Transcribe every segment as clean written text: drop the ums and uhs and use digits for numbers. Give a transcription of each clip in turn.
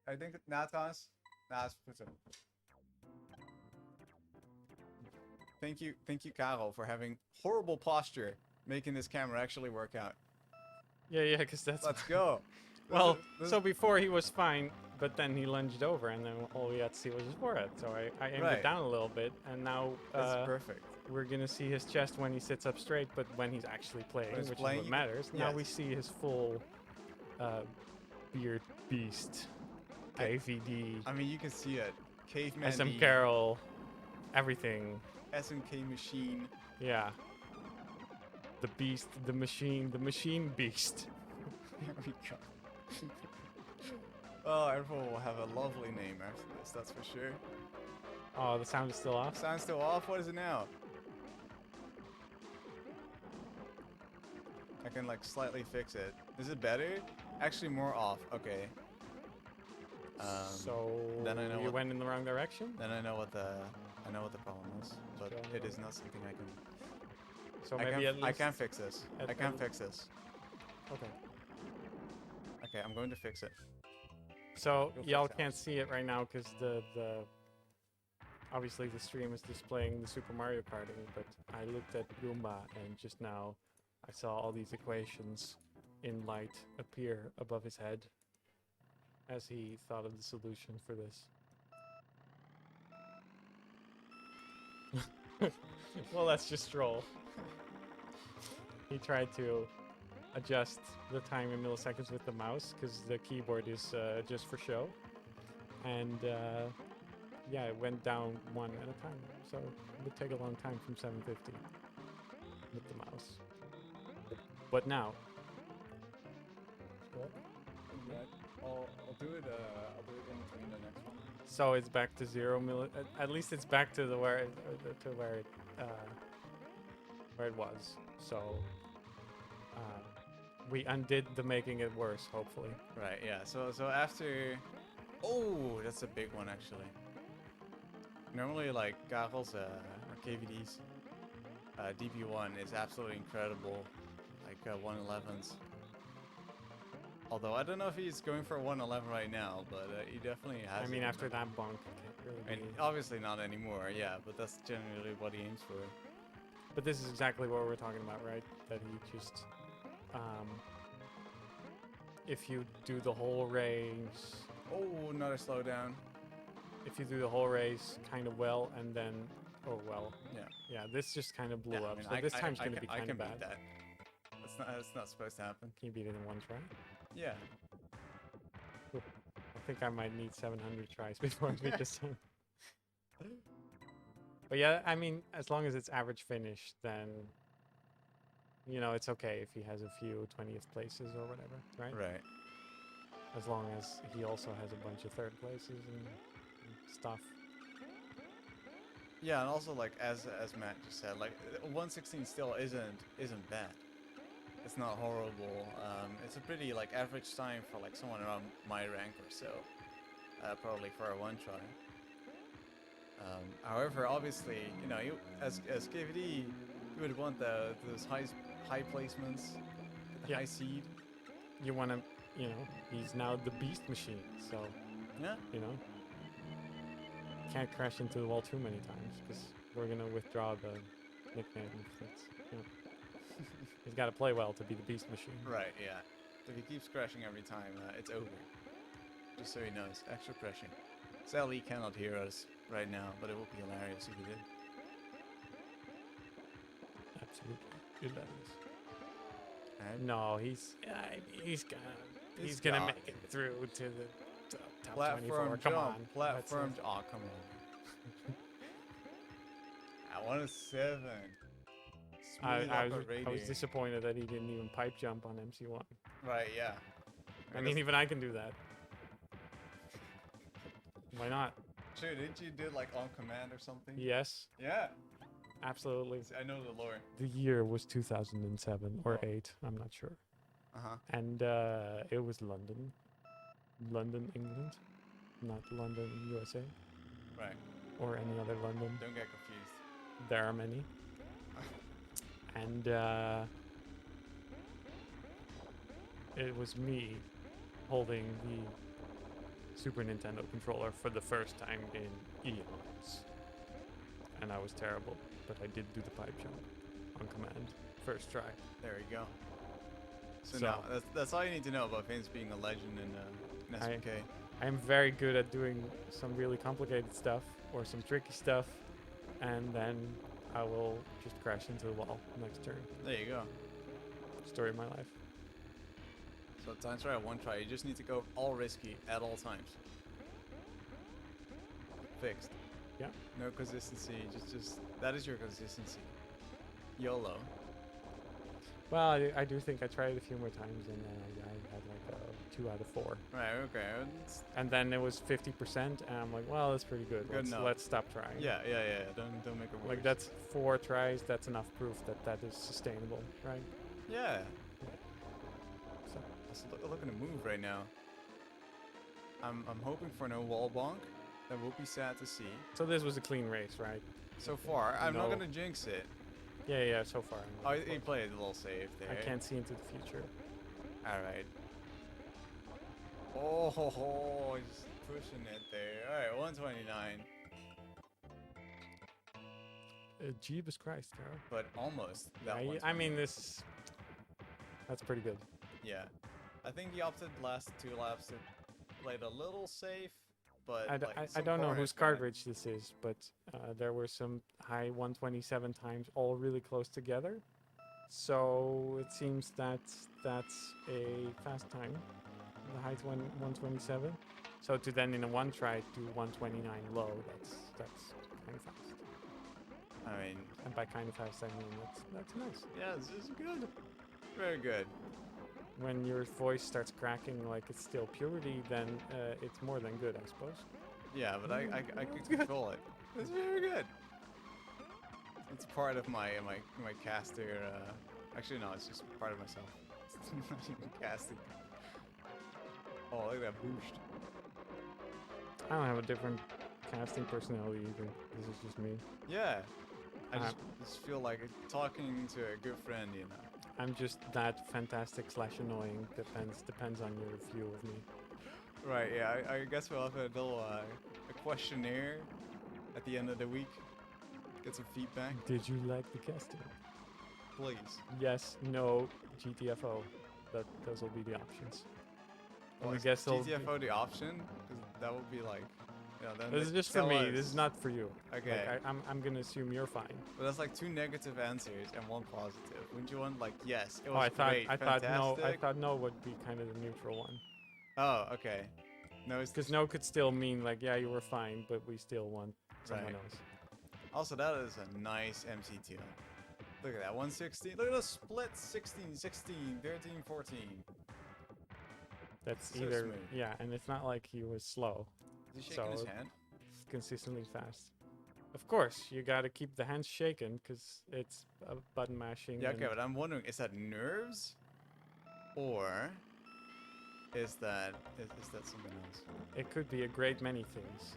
I think Natas. Nas. Thank you, Karel, for having horrible posture, making this camera actually work out. Yeah, because that's... Let's go. Well, so before he was fine, but then he lunged over, and then all we had to see was his forehead. So I aimed it down a little bit, and now that's perfect. we're gonna see his chest when he sits up straight, but when he's actually playing, which is what matters. Yes. Now we see his full beard beast, KVD. I mean, you can see it. Caveman SM Carol, everything. SMK machine. Yeah. The beast, the machine beast. Here we go. Oh, everyone will have a lovely name after this, that's for sure. Oh, the sound is still off? Sound's still off? What is it now? I can like slightly fix it. Is it better? Actually more off. Okay. So then I know you went in the wrong direction? Then I know what the problem is. But it is not something I can... So maybe at least... I can fix this. I can fix this. Okay. Okay, I'm going to fix it. So y'all can't see it right now because the obviously the stream is displaying the Super Mario Karting, but I looked at Goomba and just now I saw all these equations in light appear above his head as he thought of the solution for this. Well, let's just roll. He tried to adjust the time in milliseconds with the mouse because the keyboard is just for show, and yeah, it went down one at a time, so it would take a long time from 750 with the mouse. But now, I'll do it in between the next one. So it's back to 0 at least it's back to the where it was. So we undid the making it worse, hopefully. Right, yeah. So after... Oh, that's a big one, actually. Normally, like, Karel's or KVD's DP1 is absolutely incredible. Like, 111s. Although, I don't know if he's going for a 111 right now, but he definitely has... I mean, after that bonk, can't really be... obviously not anymore, yeah, but that's generally what he aims for. But this is exactly what we're talking about, right? That he just... if you do the whole race... Oh, another slowdown. If you do the whole race kind of well, and then... Oh, well. Yeah. Yeah, this just kind of blew up. I mean, so this time's going to be kind of bad. Beat that. That's not supposed to happen. Can you beat it in one try? Yeah. Ooh, I think I might need 700 tries before I beat this time. But yeah, I mean, as long as it's average finish, then... You know, it's okay if he has a few 20th places or whatever, right? Right. As long as he also has a bunch of third places and stuff. Yeah, and also like as Matt just said, like 116 still isn't bad. It's not horrible. It's a pretty like average time for like someone around my rank or so. Probably for a one try. However, obviously, you know, you as KVD, you would want those high placements, the high seed. You want to, you know, he's now the beast machine, so yeah, you know, can't crash into the wall too many times because we're gonna withdraw the nickname. That's, you know, he's got to play well to be the beast machine. Right. Yeah. If he keeps crashing every time, it's over. Just so he knows, extra pressure. Sadly, he cannot hear us right now, but it would be hilarious if he did. Absolutely hilarious. No, he's gonna make it through to the top platform 24. Come on, platform. Oh, come on. I want a 7. I was disappointed that he didn't even pipe jump on MC1. Right, yeah. I mean, even I can do that. Why not? Sure, didn't you do like on command or something? Yes. Yeah. Absolutely. I know the lore. The year was 2007 or 8, I'm not sure. Uh-huh. And it was London. London, England. Not London, USA. Right. Or any other London. Don't get confused. There are many. And it was me holding the Super Nintendo controller for the first time in eons. And I was terrible, but I did do the pipe jump on command. First try. There we go. So, So- now, that's all you need to know about Fanes being a legend in SPK. I am very good at doing some really complicated stuff or some tricky stuff, and then I will just crash into the wall next turn. There you go. Story of my life. So time try, one try. You just need to go all risky at all times. Fixed. Yeah. No consistency. Just that is your consistency. YOLO. Well, I do think I tried it a few more times, and I had like a 2 out of 4. Right. Okay. It's- And then it was 50%, and I'm like, well, that's pretty good. Good enough. Let's stop trying. Yeah. Don't make it worse. Like that's 4 tries. That's enough proof that that is sustainable, right? Yeah. So Just looking to move right now. I'm hoping for no wall bonk. That will be sad to see. so this was a clean race, right? So far, I'm not No. gonna jinx it. Yeah. So far, I'm Oh, not he close. played a little safe there. I can't see into the future. All right. Oh, just pushing it there. All right, 129, Jeebus Christ, Carol. but almost that one. I mean, that's pretty good. Yeah, I think he opted last 2 laps to play it a little safe, but I don't know whose cartridge this is, but there were some high 127 times all really close together. So it seems that that's a fast time. The high's 127. So to then in a one try do 129 low, that's kind of fast. I mean, And by kind of fast I mean that's nice. yeah, this is good. Very good. When your voice starts cracking like it's still puberty, then it's more than good, I suppose. Yeah, but I could control it. It's very good. It's part of my caster. Actually, no, it's just part of myself. It's not even casting. Oh, look at that boost. I don't have a different casting personality either. This is just me. Yeah. I Uh, just feel like talking to a good friend, you know. I'm just that fantastic / annoying. Depends on your view of me. Right, yeah, I guess we'll have a little a questionnaire at the end of the week. Get some feedback, Did you like the casting? please. Yes, no, GTFO. Those will be the options. And Well, I is guess they'll GTFO the option? Because that would be like, you know, then This is they just for tell me. us. This is not for you. Okay. Like, I'm gonna assume you're fine. But that's like 2 negative answers and 1 positive. Wouldn't you want like yes? It was Oh, I thought great, I thought no. I fantastic? thought no would be kind of the neutral one. Oh, okay. No, it's Because no could still mean like, yeah, you were fine, but we still want someone Right. else. Also, that is a nice MCT. Look at that, 116. Look at the split, 16, 16, 13, 14. That's So either smooth. yeah, and it's not like he was slow. Is he shaking his So- hand? It's consistently fast. Of course, you gotta keep the hands shaken because it's button mashing. Yeah, okay, and- but I'm wondering, is that nerves? Or is that something else? It could be a great many things.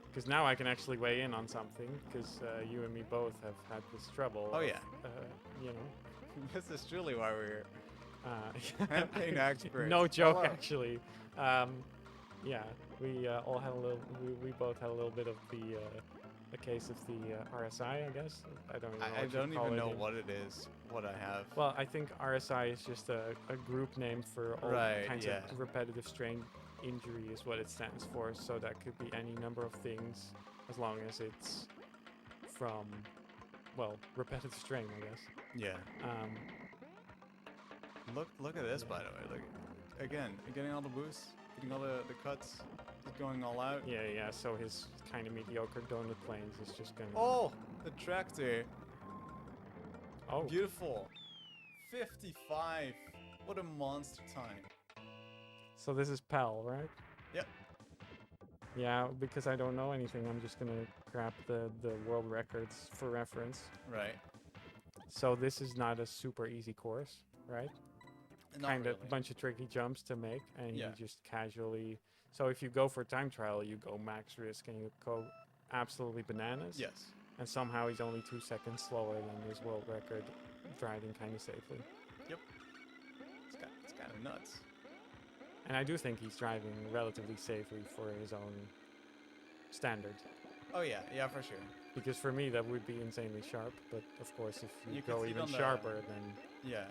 Because now I can actually weigh in on something. Because you and me both have had this trouble. Oh, of, yeah. You know. This is truly why we're Campaign experts. No joke, Hello. actually. Yeah, we all had a little. We both had a little bit of the a case of the RSI, I guess. I don't even know. I what you don't call even it know in- what it is, what I have. Well, I think RSI is just a group name for all Right, kinds yeah. of repetitive strain injury is what it stands for. So that could be any number of things as long as it's from, well, repetitive strain, I guess. Yeah. Look at this, by the way. Look, again, getting all the boosts, getting all the cuts, just going all out. Yeah. So his kind of mediocre donut planes is just gonna. Oh, the tractor. Oh. Beautiful. 55. What a monster time. So this is PAL, right? Yep. Yeah, because I don't know anything, I'm just gonna grab the world records for reference. Right. So this is not a super easy course, right? Not Kind of really. a bunch of tricky jumps to make, and Yeah. you just casually. So if you go for time trial, you go max risk and you go absolutely bananas. Yes. And somehow he's only 2 seconds slower than his world record, driving kind of safely. It's kind of nuts. And I do think he's driving relatively safely for his own standard. Oh yeah, yeah, for sure. Because for me, that would be insanely sharp. But of course, if you, You can go see it even on the- sharper, then Yeah.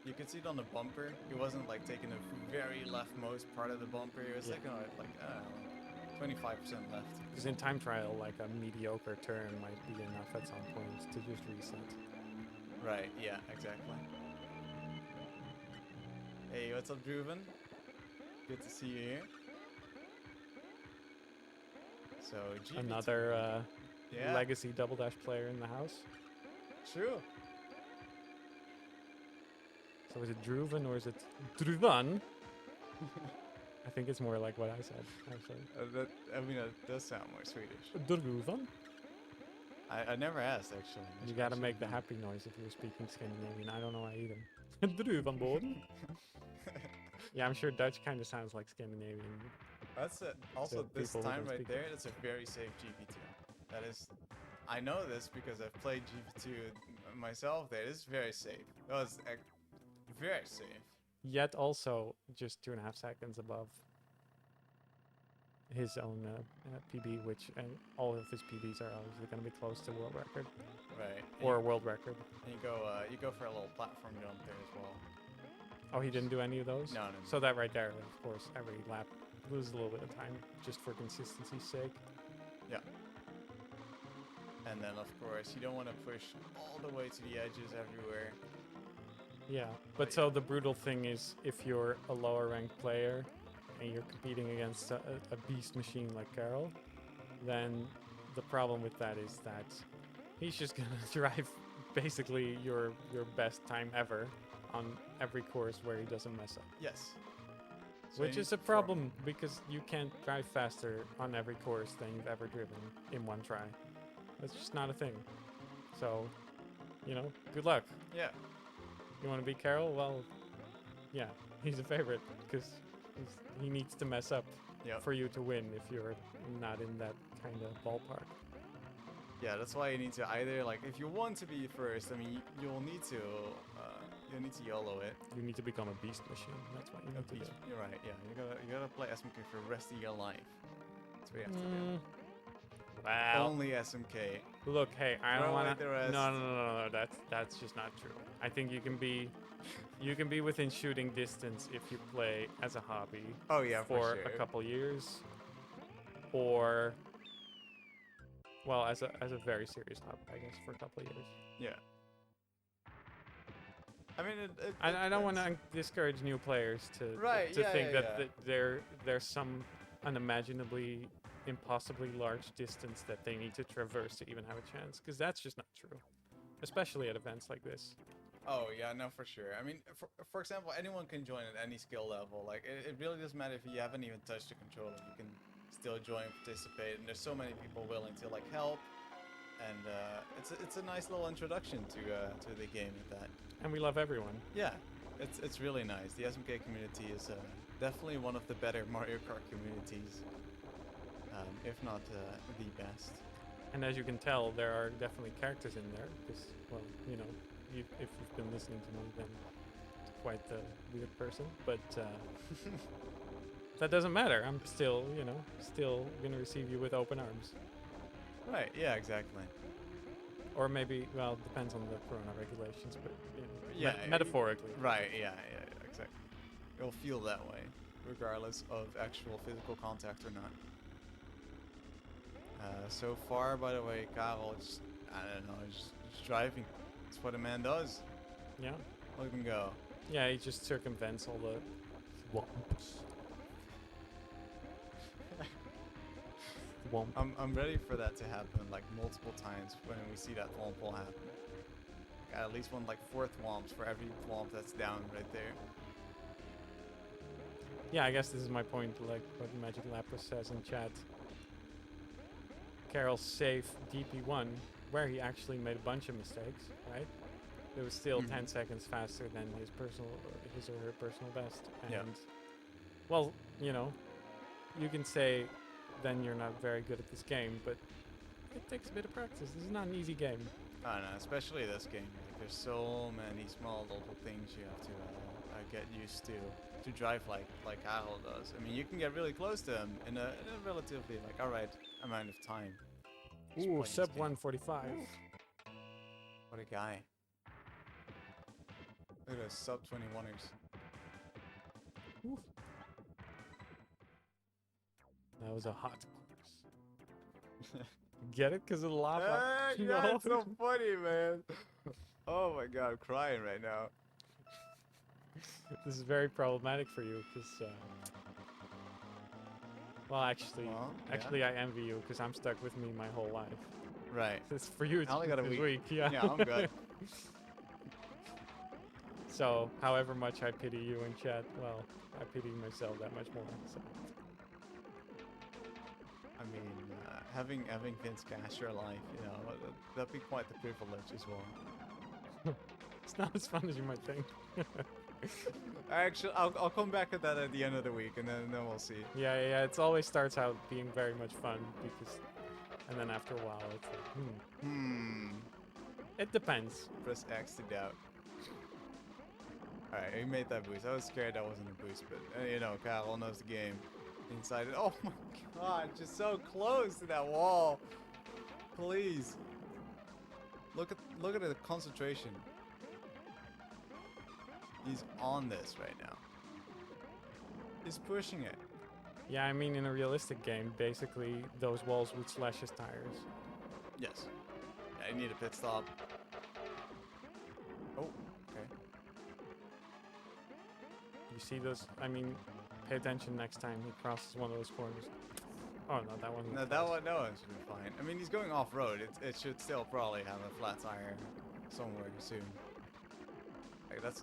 You can see it on the bumper. He wasn't like taking the very leftmost part of the bumper. He was Yeah. taking like I don't know, 25% left. because in time trial, like a mediocre turn might be enough at some point to just reset. Right. Yeah. Exactly. Hey, what's up, Duijven? Good to see you here. So GP2. Another Yeah. legacy double dash player in the house. True. So is it Druven or is it Druvan? I think it's more like what I said, actually. That does sound more Swedish. Druvan? I never asked actually. You gotta make the happy noise if you're speaking Scandinavian. I don't know why either. Duijvenboden? Yeah, I'm sure Dutch kind of sounds like Scandinavian. That's it. Also, So this people who time don't right speak there, Dutch. that's a very safe GP2. That is, I know this because I've played GP2 myself. There, it's very safe. That was very safe. Yet also just 2.5 seconds above his own PB, which all of his PBs are obviously going to be close to world record Right. or world record. And you go for a little platform jump there as well. Oh, he didn't do any of those? No. So that right there, of course, every lap loses a little bit of time just for consistency's sake. Yeah. And then of course you don't want to push all the way to the edges everywhere. Yeah, but so the brutal thing is if you're a lower ranked player and you're competing against a beast machine like Carol, then the problem with that is that he's just gonna drive basically your best time ever on every course where he doesn't mess up. Yes. So Which you is a need problem because you can't drive faster on every course than you've ever driven in one try. That's just not a thing. So, good luck. Yeah. You want to beat Carol? Well, yeah, he's a favorite because he needs to mess up Yep. for you to win if you're not in that kind of ballpark. Yeah, that's why you need to either like if you want to be first, I mean you'll need to YOLO it. You need to become a beast machine. That's what you need to do. You're right. Yeah, you gotta play SMK for the rest of your life. That's what you have to do. Wow. Only SMK. Look, hey, I don't Throw away want to. the rest. No. That's just not true. I think you can be within shooting distance if you play as a hobby Oh yeah, for sure. a couple years, or well, as a very serious hobby, I guess, for a couple years. Yeah. I mean, I don't want to discourage new players to think that there's some unimaginably impossibly large distance that they need to traverse to even have a chance, because that's just not true, especially at events like this. Oh yeah, no, for sure. I mean, for example, anyone can join at any skill level. Like, it really doesn't matter if you haven't even touched the controller. You can still join, participate, and there's so many people willing to like help. And it's a nice little introduction to the game at that. And we love everyone. Yeah, it's really nice. The SMK community is definitely one of the better Mario Kart communities, if not the best. And as you can tell, there are definitely characters in there, because, well, if you've been listening to me, then it's quite a weird person. But that doesn't matter. I'm still going to receive you with open arms. Right, yeah, exactly. Or maybe, well, it depends on the Corona regulations, but Yeah, metaphorically. Right, yeah, exactly. It'll feel that way, regardless of actual physical contact or not. So far, by the way, Karel, just driving. That's what a man does. Yeah. Look him go. Yeah, he just circumvents all the swamps. Womp. I'm ready for that to happen like multiple times when we see that thwomp will happen. At least one like 4 thwomps for every thwomp that's down right there. Yeah, I guess this is my point, like what Magic Lapras says in chat. Carol's safe DP1, where he actually made a bunch of mistakes, right? It was still 10 seconds faster than his or her personal best. And, Yeah. well, you can say then you're not very good at this game, but it takes a bit of practice. This is not an easy game. I don't know, especially this game. Like, there's so many small little things you have to get used to. to drive like Karel does. I mean, you can get really close to him in a relatively like alright amount of time. Just Ooh, playing sub this game. 145. What a guy. Look at those sub 21ers. Oof. That was a hot course. Get it? Because of the lava? Yeah, it's so funny, man. Oh my god, I'm crying right now. This is very problematic for you, because... well, actually, Well, yeah. I envy you, because I'm stuck with me my whole life. Right. It's for you, it's I only got a this week. Yeah, Yeah, I'm good. So, however much I pity you in chat, well, I pity myself that much more. So. I mean, having Vince cash your life, you know, that'd be quite the privilege as well. It's not as fun as you might think. Actually, I'll come back at that at the end of the week, and then we'll see. Yeah. It always starts out being very much fun because, and then after a while, it's like, It depends. Press X to doubt. Alright, he made that boost. I was scared that wasn't a boost, but you know, Karel knows the game. Inside it. Oh my god, just so close to that wall. Please. Look at the concentration. He's on this right now. He's pushing it. Yeah, I mean, in a realistic game, basically, those walls would slash his tires. Yes. Yeah, I need a pit stop. Oh, okay. You see those? I mean, pay attention next time he crosses one of those corners. Oh, no, that one. No, that one should be fine. I mean, he's going off-road. It should still probably have a flat tire somewhere soon. Like, that's.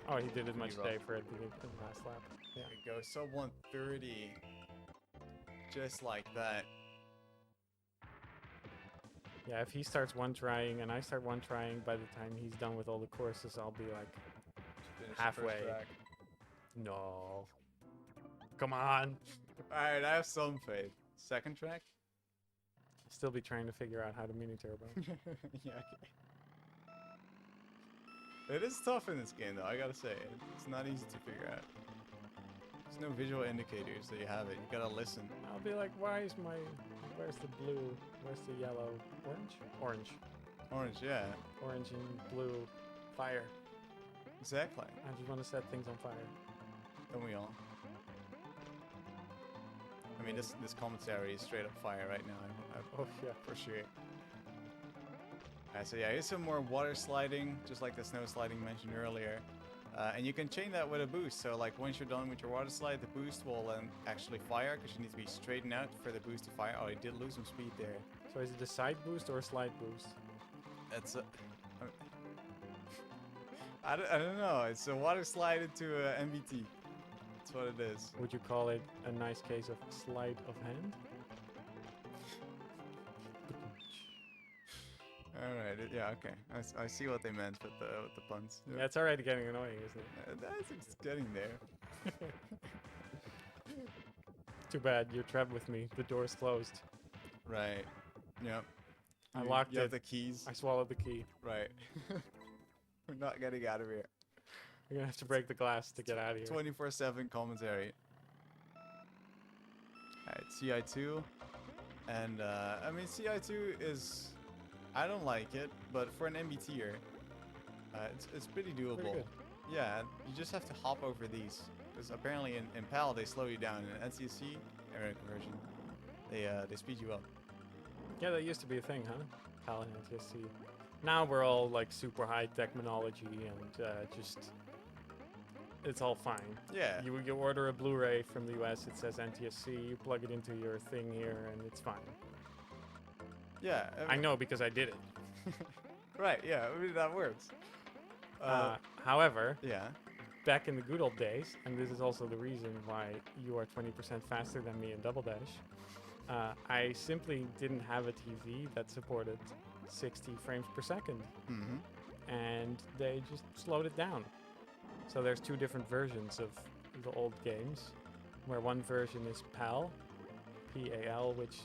Oh, he did it much rough. safer at the last lap. Yeah. There we go. Sub 130. Just like that. Yeah, if he starts one trying and I start one trying, by the time he's done with all the courses, I'll be like Finish the halfway. first track. No. Come on. Alright, I have some faith. Second track? Still be trying to figure out how to mini turbo. Yeah, okay. It is tough in this game, though, I gotta say. It's not easy to figure out. There's no visual indicators that you have it. You gotta listen. I'll be like, where's the blue? Where's the yellow? Orange? Orange. Orange, yeah. Orange and blue. Fire. Exactly. I just want to set things on fire. Don't we all? I mean, this commentary is straight up fire right now. Oh, yeah. For sure. Alright, so yeah, here's some more water sliding, just like the snow sliding mentioned earlier. And you can chain that with a boost, so like once you're done with your water slide, the boost will then actually fire, because you need to be straightened out for the boost to fire. Oh, he did lose some speed there. So is it a side boost or a slide boost? That's a... I don't know, it's a water slide into a MBT. That's what it is. Would you call it a nice case of sleight of hand? Alright, yeah, okay. I see what they meant with the puns. Yeah, it's already getting annoying, isn't it? It's getting there. Too bad, you're trapped with me. The door's closed. Right. Yep. I locked you it. have the keys. I swallowed the key. Right. We're not getting out of here. You're gonna have to break the glass to get out of here. 24/7 commentary. Alright, CI2. And, I mean, CI2 is... I don't like it, but for an MBTer, it's pretty doable. Pretty good. Yeah, you just have to hop over these. Because apparently in PAL they slow you down. In NCSC, error conversion, they speed you up. Yeah, that used to be a thing, huh? PAL and NTSC. Now we're all like super high technology and just... It's all fine. Yeah. You order a Blu-ray from the US, it says NTSC, you plug it into your thing here, and it's fine. Yeah. I know because I did it. Right, yeah, I mean, that works. However, yeah. back in the good old days, and this is also the reason why you are 20% faster than me in Double Dash, I simply didn't have a TV that supported 60 frames per second. Mm-hmm. And they just slowed it down. So there's two different versions of the old games, where one version is PAL, P-A-L, which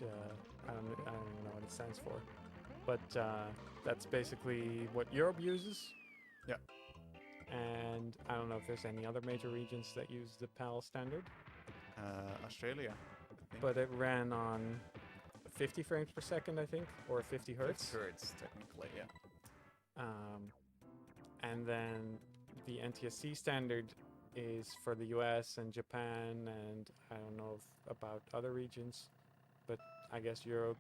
I don't even know what it stands for, but that's basically what Europe uses. Yeah. and I don't know if there's any other major regions that use the PAL standard, Australia, I think. but it ran on 50 frames per second, I think, or 50 hertz. 50 hertz, technically, yeah. And then the NTSC standard is for the US and Japan, and I don't know about other regions, but I guess Europe,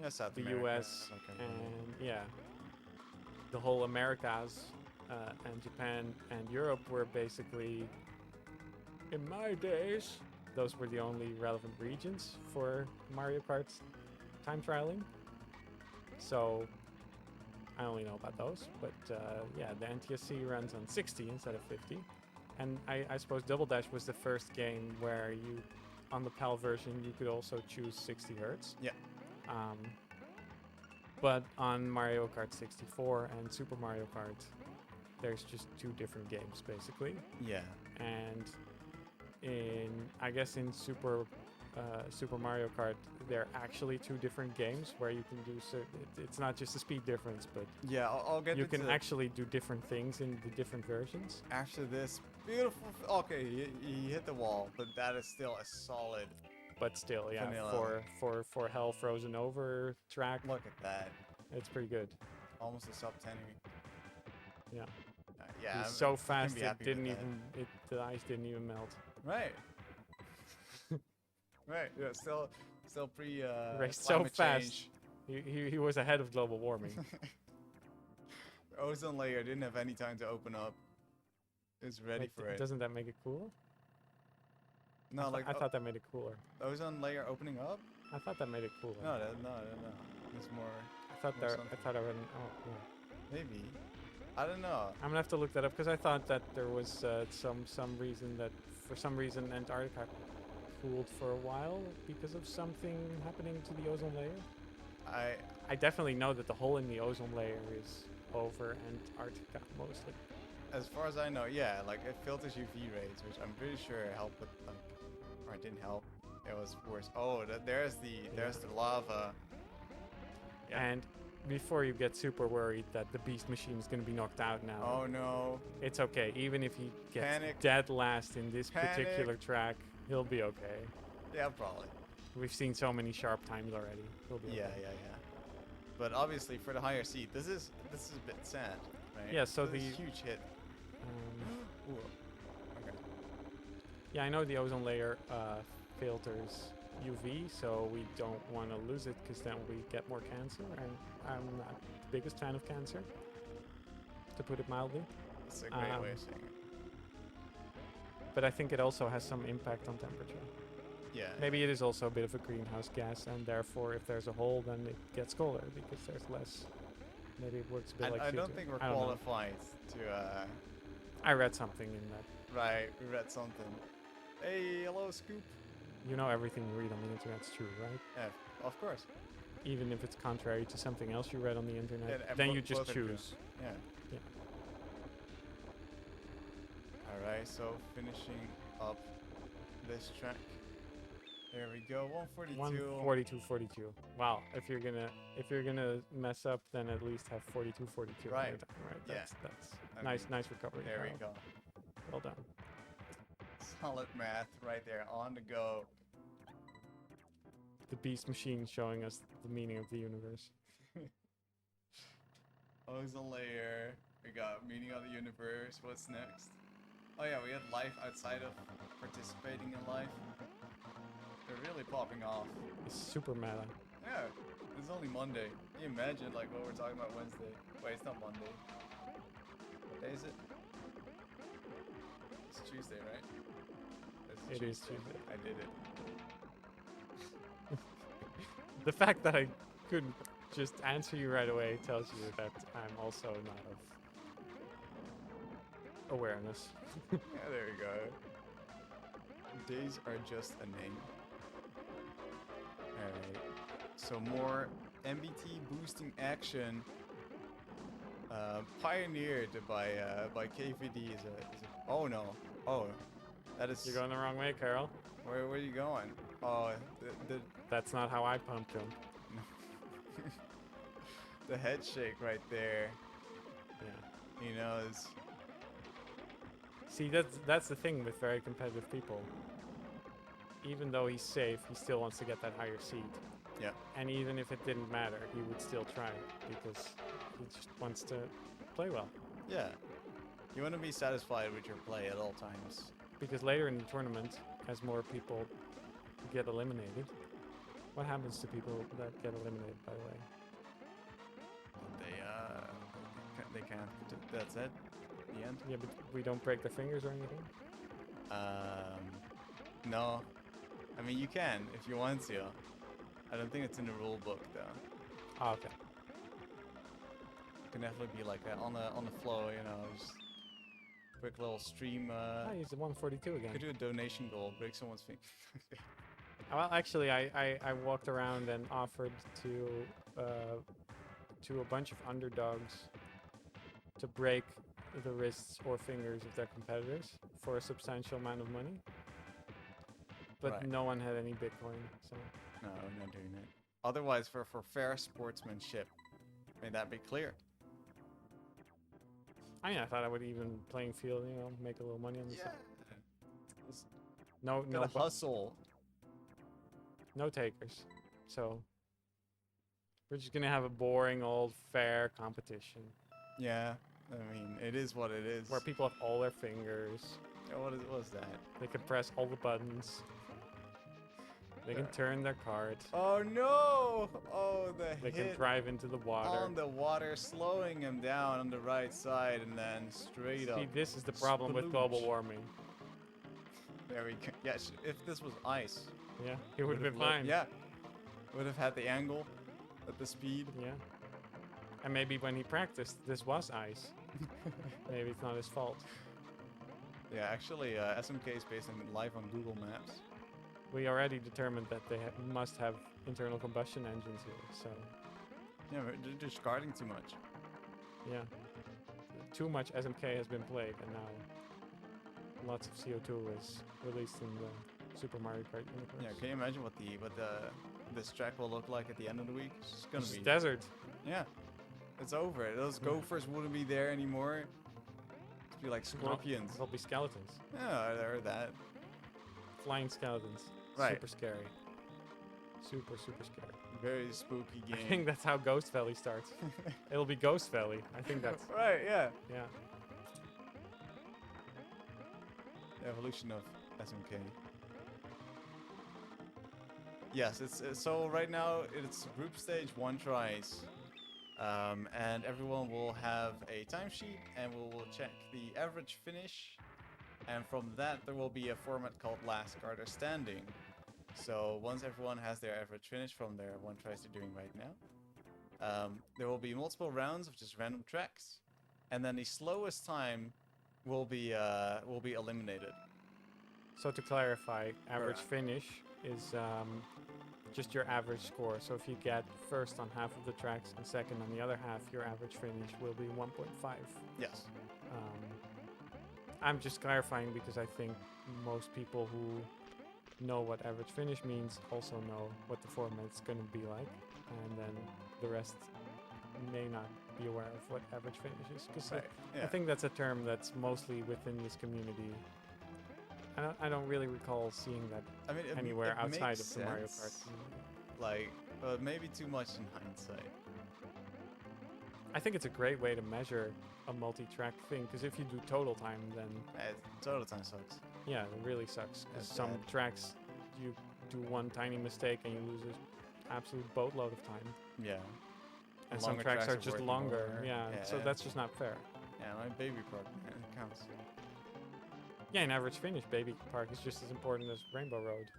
Yeah, South the America, US, like everywhere. and yeah, the whole Americas and Japan and Europe were basically, in my days, those were the only relevant regions for Mario Kart time trialing. So I only know about those, but yeah, the NTSC runs on 60 instead of 50. And I suppose Double Dash was the first game where you, on the PAL version, you could also choose 60 hertz. Yeah. But on Mario Kart 64 and Super Mario Kart, there's just two different games, basically. Yeah. And I guess in Super Mario Kart, they're actually two different games where you can do it's not just a speed difference, but Yeah, I'll get you into can actually do different things in the different versions. after this beautiful. Okay, he hit the wall, but that is still a solid. But still, yeah, Vanilla. for Hell Frozen Over track, Look at that, it's pretty good. almost a sub 10. Yeah, Yeah, it's I'm- so you can fast be it happy with didn't that. even the ice didn't even melt. Right. Right. Yeah. Still pre. Raced so climate fast. change. He was ahead of global warming. Ozone layer didn't have any time to open up. It's ready But for it. Doesn't that make it cooler? No, like I thought that made it cooler. ozone layer opening up. I thought that made it cooler. No. It's more. I thought or I something. thought I would. Oh, yeah. Maybe. I don't know. I'm gonna have to look that up because I thought that there was some reason that for some reason Antarctica cooled for a while because of something happening to the ozone layer. I definitely know that the hole in the ozone layer is over Antarctica mostly. As far as I know, yeah, like it filters UV rays, which I'm pretty sure helped with like, or it didn't help. It was worse. Oh, there's the lava. Yeah. And before you get super worried that the beast machine is going to be knocked out now, Oh no. it's okay. Even if he gets Panic. dead last in this particular Panic. track, he'll be okay. Yeah, probably. We've seen so many sharp times already. He'll be Yeah. okay. But obviously, for the higher seat, this is a bit sad, right? Yeah, so This is the- a huge hit. Um, Ooh. Okay. Yeah, I know the ozone layer filters UV, so we don't want to lose it because then we get more cancer. And I'm not the biggest fan of cancer, to put it mildly. That's a great way of saying it. But I think it also has some impact on temperature. Yeah. Maybe it is also a bit of a greenhouse gas, and therefore, if there's a hole, then it gets colder because there's less. Maybe it works a bit like I don't filter. think we're I don't know. qualified to. I read something in that. Right. We read something. Hey, hello, Scoop. You know, everything you read on the internet's true, right? Yeah, of course. Even if it's contrary to something else you read on the internet, Yeah, and then bo- you just both are true. choose. Yeah. Yeah. All right. So finishing up this track. There we go. 142. 142, 42. Wow. If you're gonna mess up, then at least have 42, 42. Right. Right. Yeah. That's I nice. mean, Nice recovery. There we Carl. go. Well done. Solid math right there on the go. The beast machine showing us the meaning of the universe. Ozone layer. We got meaning of the universe. What's next? Oh yeah, we had life outside of participating in life. They're really popping off. It's super meta. Yeah, it's only Monday. Can you imagine like what we're talking about Wednesday? Wait, it's not Monday. What day is it? It's Tuesday, right? It's It is Tuesday. I did it. The fact that I couldn't just answer you right away tells you that I'm also not of awareness. Yeah, there we go. Days are just a name. Alright. So more MBT boosting action. Pioneered by KVD is a oh no. Oh, that is You're going the wrong way, Carol. where are you going? Oh, the That's not how I pumped him. the head shake right there. Yeah. He knows. See, that's the thing with very competitive people. Even though he's safe, he still wants to get that higher seed. Yeah. And even if it didn't matter, he would still try because he just wants to play well. Yeah. You want to be satisfied with your play at all times. Because later in the tournament, as more people get eliminated, what happens to people that get eliminated, by the way? They can't. That's it. The end. Yeah, but we don't break their fingers or anything? No. I mean, you can if you want to. I don't think it's in the rule book though. Oh, okay. It can definitely be like on the flow, you know, just quick little stream. Oh, he's at 142 again. Could do a donation goal, break someone's finger. Well, actually, I walked around and offered to a bunch of underdogs to break the wrists or fingers of their competitors for a substantial amount of money. But Right. no one had any Bitcoin, so... No, I'm not doing it. Otherwise, for fair sportsmanship, may that be clear. I mean, I thought I would even playing field, you know, make a little money on this. Yeah. No, no, Gotta hustle. no takers. So we're just gonna have a boring old fair competition Yeah. I mean, it is what it is. where people have all their fingers. Yeah, what is that? They can press all the buttons. They can Yeah. turn their cart. Oh no! Oh, the They can hit drive into the water. on the water, slowing him down on the right side, and then straight up. See, this is the problem with global Splooge. warming. There we go. Yes, if this was ice, Yeah, it would have been looked- fine. Yeah, would have had the angle, at the speed. Yeah. And maybe when he practiced, this was ice. Maybe it's not his fault. Yeah, actually, SMK is based on live on Google Maps. We already determined that they must have internal combustion engines here, so Yeah, they're discarding too much. yeah. Too much SMK has been played, and now lots of CO2 is released in the Super Mario Kart universe. Yeah, can you imagine what this track will look like at the end of the week? It's just gonna It's be desert. yeah, it's over. Those gophers wouldn't be there anymore. It'd be like scorpions. There'll be skeletons. Yeah, I heard that. Flying skeletons. Right. Super scary. Super, super scary. Very spooky I game. think that's how Ghost Valley starts. It'll be Ghost Valley. I think that's... right. Yeah. Yeah. The evolution of SMK. Yes, it's so right now it's group stage 1 tries, and everyone will have a timesheet, and we will check the average finish, and from that there will be a format called Last Carter Standing. So once everyone has their average finish from their 1 tries they're doing right now, there will be multiple rounds of just random tracks, and then the slowest time will be eliminated. So to clarify, average Correct. finish is just your average score. So if you get first on half of the tracks and second on the other half, your average finish will be 1.5. Yes. I'm just clarifying because I think most people who know what average finish means also know what the format's going to be like, and then the rest may not be aware of what average finish is. Because Right. I Yeah. think that's a term that's mostly within this community. I don't really recall seeing that I mean, anywhere it outside makes of the Mario Kart sense, community. Like, maybe too much in hindsight. I think it's a great way to measure a multi-track thing, because if you do total time, then Total time sucks. yeah, it really sucks. Because That's some bad. tracks, you do one tiny mistake and you lose an absolute boatload of time. Yeah. And some Longer tracks tracks are are just worth longer. more. Yeah, so Yeah. that's just not fair. Yeah, my baby park, man, it counts. Yeah, in average finish, Baby Park is just as important as Rainbow Road.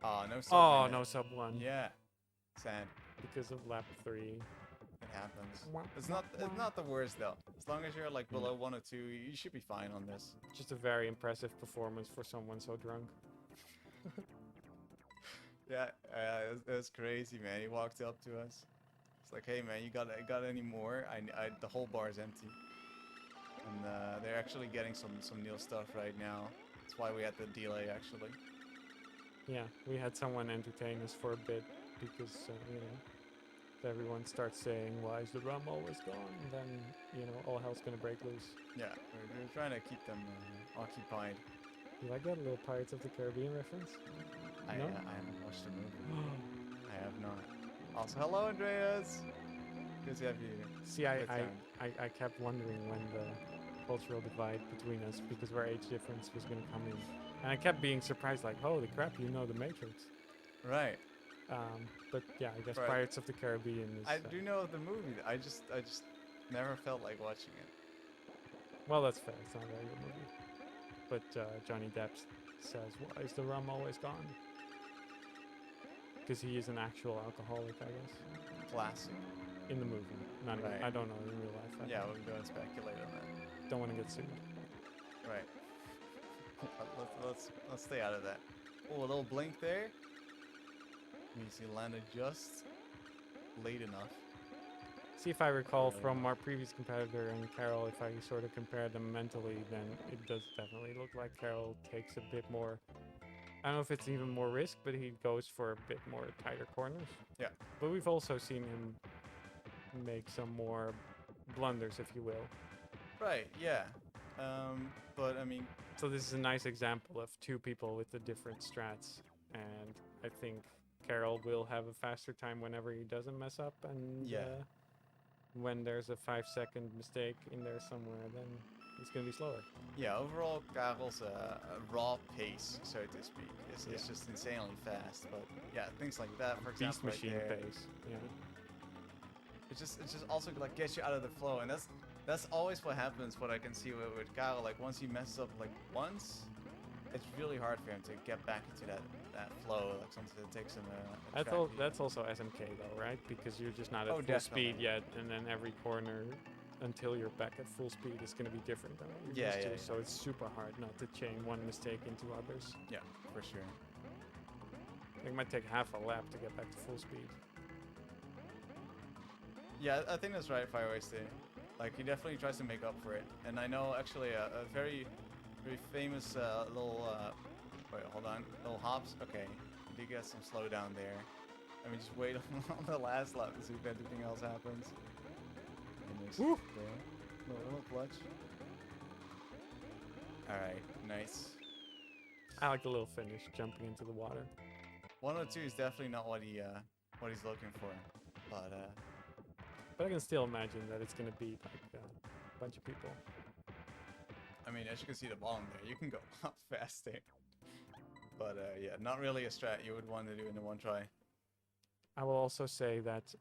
Oh, no. Oh, in no it. sub 1 Yeah. Sad. because of lap 3. It happens. Wah, It's wah, not the worst though. As long as you're like Mm. below 1 or 2, you should be fine on this. Just a very impressive performance for someone so drunk. Yeah, it was crazy, man. He walked up to us. It's like, hey, man, you got any more? The whole bar is empty. And they're actually getting some new stuff right now. That's why we had the delay, actually. Yeah, we had someone entertain us for a bit because, you know, everyone starts saying, "Why is the rum always gone?" Then all hell's gonna break loose. Yeah, we're trying to keep them occupied. You like that little Pirates of the Caribbean reference? I No? haven't watched the movie. I have not. Also, hello, Andreas. Good to have you. See, with time. I kept wondering when the cultural divide between us, because our age difference, was gonna come in, and I kept being surprised, like, "Holy crap, you know the Matrix." Right. But yeah, I guess Right. Pirates of the Caribbean is. I do know the movie. I just never felt like watching it. Well, that's fair. It's not a very good movie. But Johnny Depp says, "Why is the rum always gone?" Because he is an actual alcoholic, I guess. Classic. In the movie. Not Right. I don't know in real life. Yeah, we'll go and speculate on that. Don't want to get sued. Right. Let's stay out of that. Oh, a little blink there. Means he landed just late enough. See, if I recall from our previous competitor and Carol, if I sort of compare them mentally, then it does definitely look like Carol takes a bit more. I don't know if it's even more risk, but he goes for a bit more tighter corners. Yeah. But we've also seen him make some more blunders, if you will. Right. Yeah. But I mean, So this is a nice example of two people with the different strats, and I think Carol will have a faster time whenever he doesn't mess up, and when there's a 5-second mistake in there somewhere, then it's gonna be slower. yeah. Overall, Karel's raw pace, so to speak, is just insanely fast. But yeah, things like that, for Beast example, machine right there, pace. Yeah. It's just also like gets you out of the flow, and that's always what happens. What I can see with Karel, like once he messes up like once, it's really hard for him to get back into that flow. Like sometimes it takes him a That's also SMK though, right? Because you're just not at Oh, full speed definitely. yet, and then every corner until you're back at full speed is going to be different than what you're Yeah, used to. yeah, So it's super hard not to chain one mistake into others. Yeah, for sure. It might take half a lap to get back to full speed. Yeah, I think that's right, Fireways too. Like he definitely tries to make up for it, and I know actually a very famous little wait, hold on, little hops. Okay, you did get some slowdown there. Let me just wait on the last lap to see if anything else happens. Woo! Little clutch. All right, nice. I like the little finish, jumping into the water. 102 is definitely not what he's looking for, but I can still imagine that it's going to be like a bunch of people. I mean, as you can see the bottom there, you can go up fast there. But yeah, not really a strat you would want to do in the one try. I will also say that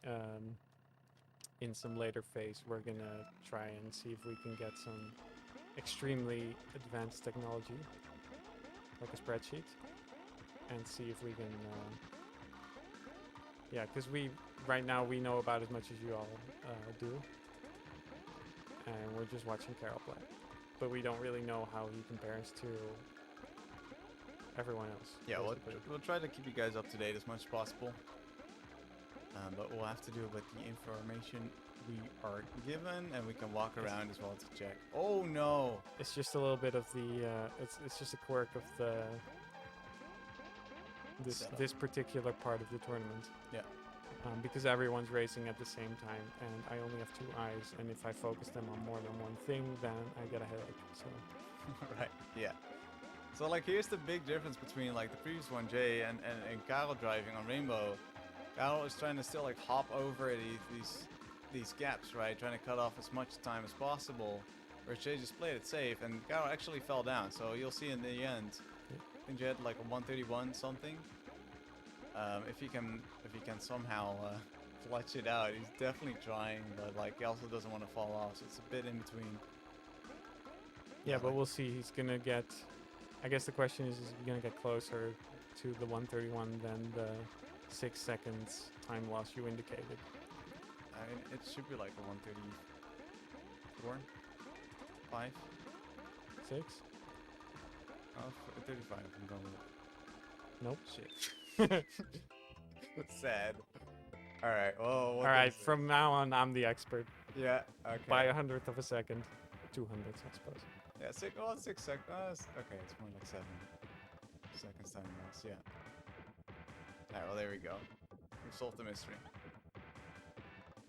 in some later phase, we're going to try and see if we can get some extremely advanced technology, like a spreadsheet, and see if we can... yeah, because right now we know about as much as you all do, and we're just watching Carol play. But we don't really know how he compares to everyone else. Yeah, we'll try to keep you guys up to date as much as possible. But we'll have to do it with the information we are given, and we can walk around as well to check. Oh no! It's just a little bit of the it's just a quirk of the this particular part of the tournament. Yeah. Because everyone's racing at the same time, and I only have 2 eyes, and if I focus them on more than one thing, then I get a headache. So. Right. Yeah. So like, here's the big difference between like the previous one, Jay, and Karel driving on Rainbow. Karel is trying to still like hop over these gaps, right? Trying to cut off as much time as possible. Whereas Jay just played it safe, and Karel actually fell down. So you'll see in the end, I think Jay had like a 131 something. If he can somehow clutch it out, he's definitely trying, but like he also doesn't want to fall off, so it's a bit in between. Yeah, but we'll see. He's gonna get. I guess the question is he gonna get closer to the 131 than the 6 seconds time loss you indicated? I mean, it should be like a 134, 5, 6. Oh, 35. I'm going with it. Nope. Shit. That's sad. All right. Well. All right. From now on, I'm the expert. Yeah. Okay. By 100th of a second, 200ths, I suppose. Yeah. 6 seconds. Okay, it's more like 7 seconds time loss. Yeah. All right. Well, there we go. We've solved the mystery.